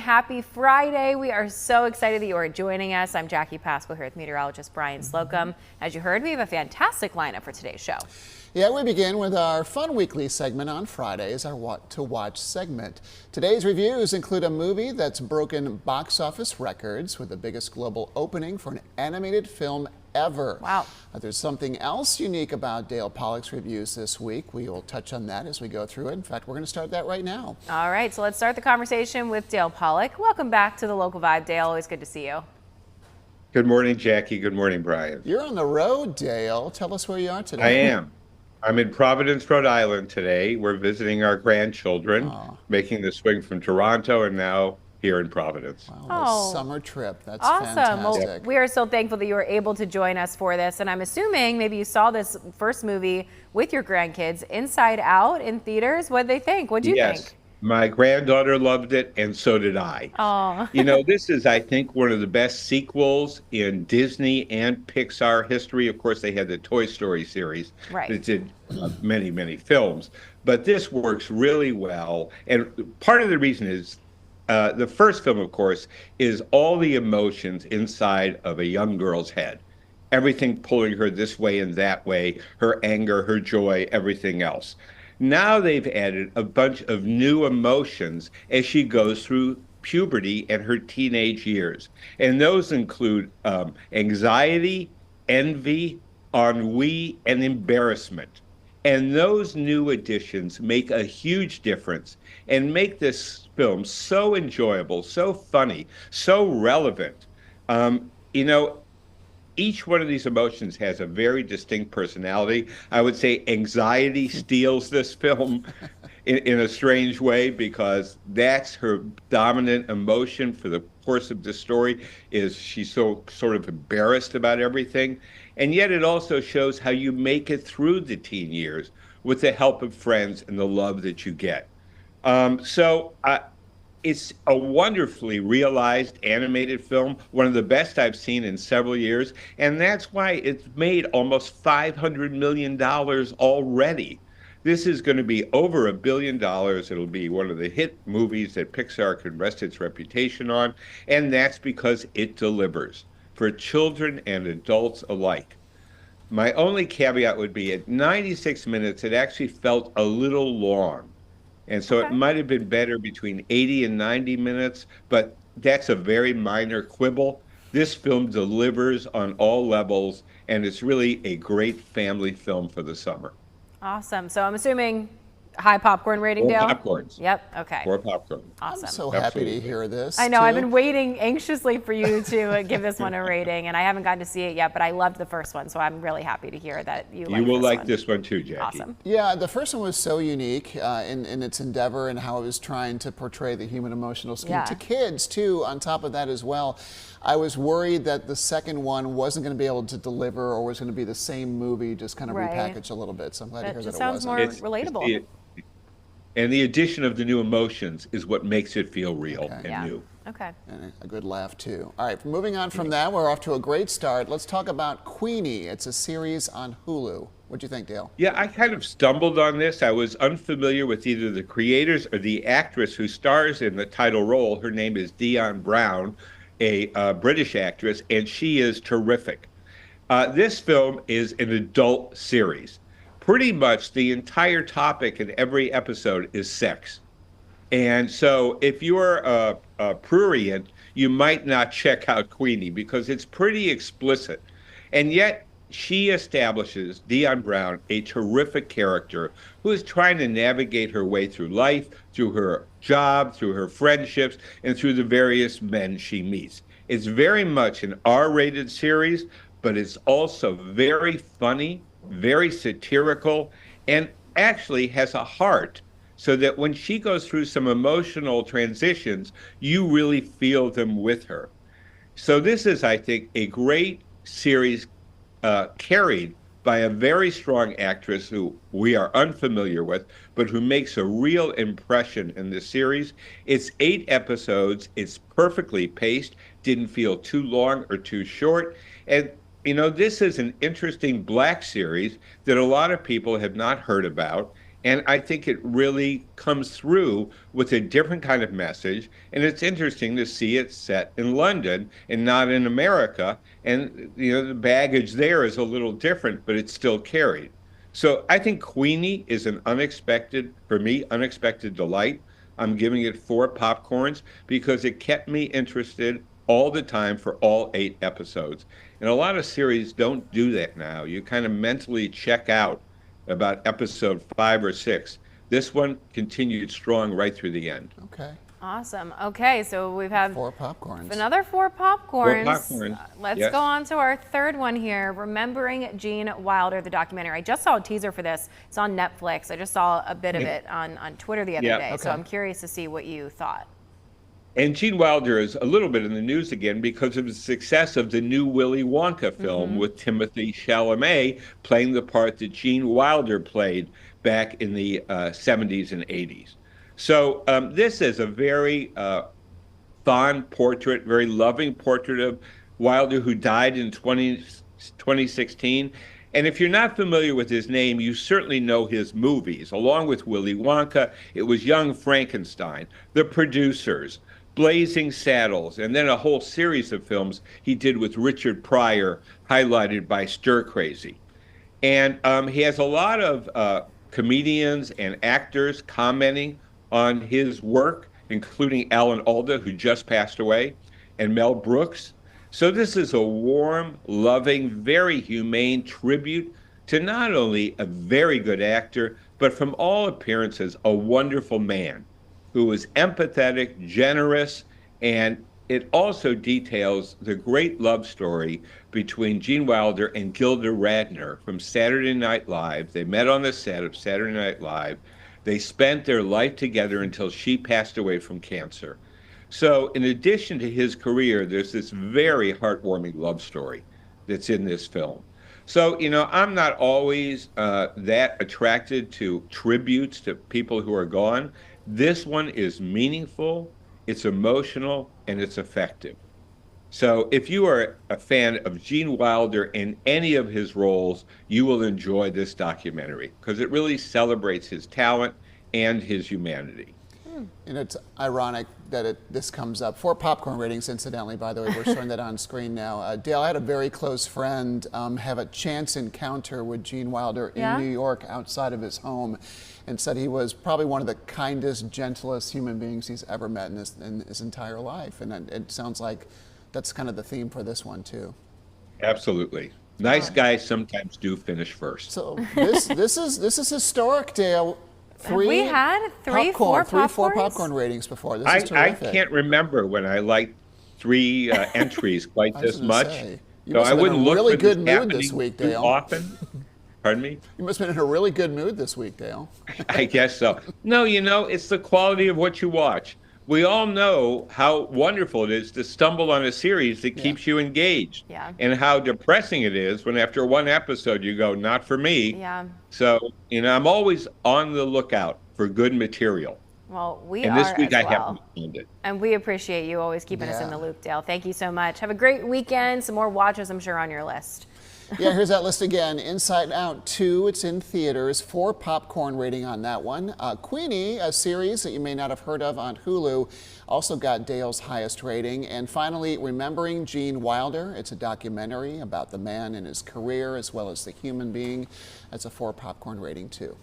happy Friday. We are so excited that you are joining us. I'm Jackie Pascal here with meteorologist Brian Slocum. As you heard, we have a fantastic lineup for today's show. Yeah, we begin with our fun weekly segment on Fridays, our What to Watch segment. Today's reviews include a movie that's broken box office records with the biggest global opening for an animated film ever. Wow. There's something else unique about Dale Pollak's reviews this week. We will touch on that as we go through it. In fact, we're going to start that right now. All right, so let's start the conversation with Dale Pollak. Welcome back to the Local Vibe, Dale. Always good to see you. Good morning, Jackie. Good morning, Brian. You're on the road, Dale. Tell us where you are today. I am. I'm in Providence, Rhode Island today. We're visiting our grandchildren, making the swing from Toronto and now here in Providence. Wow, summer trip. That's awesome. fantastic. Well, we are so thankful that you were able to join us for this. And I'm assuming maybe you saw this first movie with your grandkids, Inside Out, in theaters. What did they think? What did you think? Yes, my granddaughter loved it, and so did I. Oh. You know, this is, I think, one of the best sequels in Disney and Pixar history. Of course, they had the Toy Story series that did many, many films. But this works really well. And part of the reason is the first film, of course, is all the emotions inside of a young girl's head. Everything pulling her this way and that way, her anger, her joy, everything else. Now they've added a bunch of new emotions as she goes through puberty and her teenage years. And those include anxiety, envy, ennui, and embarrassment. And those new additions make a huge difference and make this film so enjoyable, so funny, so relevant. You know, each one of these emotions has a very distinct personality. I would say anxiety steals this film in a strange way, because that's her dominant emotion for the course of the story, is she's so sort of embarrassed about everything. And yet it also shows how you make it through the teen years with the help of friends and the love that you get. It's a wonderfully realized animated film, one of the best I've seen in several years, and that's why it's made almost $500 million already. This is going to be over $1 billion. It'll be one of the hit movies that Pixar can rest its reputation on, and that's because it delivers for children and adults alike. My only caveat would be at 96 minutes, it actually felt a little long. And so it might have been better between 80 and 90 minutes, but that's a very minor quibble. This film delivers on all levels, and it's really a great family film for the summer. Awesome. So I'm assuming high popcorn rating, Dale? 4 popcorns. Yep. Okay. 4 popcorn. Awesome. I'm so happy to hear this. I know. too. I've been waiting anxiously for you to give this one a rating, and I haven't gotten to see it yet, but I loved the first one, so I'm really happy to hear that you like this one. You will like this one too, Jackie. Awesome. Yeah, the first one was so unique in its endeavor and how it was trying to portray the human emotional skin to kids too, on top of that as well. I was worried that the second one wasn't going to be able to deliver, or was going to be the same movie, just kind of repackaged a little bit. So I'm glad to hear that it sounds wasn't. more relatable. And the addition of the new emotions is what makes it feel real and new. Okay. And a good laugh too. All right, moving on from that, we're off to a great start. Let's talk about Queenie. It's a series on Hulu. What'd you think, Dale? Yeah, I kind of stumbled on this. I was unfamiliar with either the creators or the actress who stars in the title role. Her name is Dionne Brown, a British actress, and she is terrific. This film is an adult series. Pretty much the entire topic in every episode is sex. And so if you're a prurient, you might not check out Queenie because it's pretty explicit. And yet she establishes, Dionne Brown, a terrific character who is trying to navigate her way through life, through her job, through her friendships, and through the various men she meets. It's very much an R-rated series, but it's also very funny, very satirical, and actually has a heart, so that when she goes through some emotional transitions, you really feel them with her. So this is, I think, a great series carried by a very strong actress who we are unfamiliar with, but who makes a real impression in this series. It's 8 episodes. It's perfectly paced, didn't feel too long or too short. And you know, this is an interesting Black series that a lot of people have not heard about. And I think it really comes through with a different kind of message. And it's interesting to see it set in London and not in America. And, the baggage there is a little different, but it's still carried. So I think Queenie is an for me, unexpected delight. I'm giving it 4 popcorns because it kept me interested all the time for all 8 episodes. And a lot of series don't do that now. You kind of mentally check out about episode 5 or 6. This one continued strong right through the end. Okay. Awesome. Okay, so we've had 4 popcorns. Another 4 popcorns. 4 popcorns. Let's Yes. go on to our third one here. Remembering Gene Wilder, the documentary. I just saw a teaser for this. It's on Netflix. I just saw a bit of it on Twitter the other Yeah. day. So Okay. I'm curious to see what you thought. And Gene Wilder is a little bit in the news again because of the success of the new Willy Wonka film with Timothy Chalamet playing the part that Gene Wilder played back in the 70s and 80s. So this is a very fond portrait, very loving portrait of Wilder, who died in 2016. And if you're not familiar with his name, you certainly know his movies. Along with Willy Wonka, it was Young Frankenstein, The Producers, Blazing Saddles, and then a whole series of films he did with Richard Pryor, highlighted by Stir Crazy. And he has a lot of comedians and actors commenting on his work, including Alan Alda, who just passed away, and Mel Brooks. So this is a warm, loving, very humane tribute to not only a very good actor, but from all appearances, a wonderful man who is empathetic, generous, and it also details the great love story between Gene Wilder and Gilda Radner from Saturday Night Live. They met on the set of Saturday Night Live. They spent their life together until she passed away from cancer. So in addition to his career, there's this very heartwarming love story that's in this film. So, I'm not always that attracted to tributes to people who are gone. This one is meaningful, it's emotional, and it's effective. So if you are a fan of Gene Wilder in any of his roles, you will enjoy this documentary because it really celebrates his talent and his humanity. And it's ironic that this comes up. 4 popcorn ratings, incidentally, by the way. We're showing that on screen now. Dale, I had a very close friend have a chance encounter with Gene Wilder in New York outside of his home, and said he was probably one of the kindest, gentlest human beings he's ever met in his entire life. And it sounds like that's kind of the theme for this one, too. Absolutely. Nice guys sometimes do finish first. So this is historic, Dale. We had 4 popcorn ratings before. This is terrific. I can't remember when I liked 3 entries quite this much. You must have been in a really good mood this week, too Dale. often. Pardon me? You must have been in a really good mood this week, Dale. I guess so. No, it's the quality of what you watch. We all know how wonderful it is to stumble on a series that keeps you engaged. Yeah. And how depressing it is when after one episode you go, not for me. Yeah. So, I'm always on the lookout for good material. Well, and this week I haven't found it. And we appreciate you always keeping us in the loop, Dale. Thank you so much. Have a great weekend. Some more watches, I'm sure, on your list. Yeah, here's that list again. Inside Out 2, it's in theaters. 4 popcorn rating on that one. Queenie, a series that you may not have heard of on Hulu, also got Dale's highest rating. And finally, Remembering Gene Wilder. It's a documentary about the man and his career as well as the human being. That's a 4 popcorn rating too.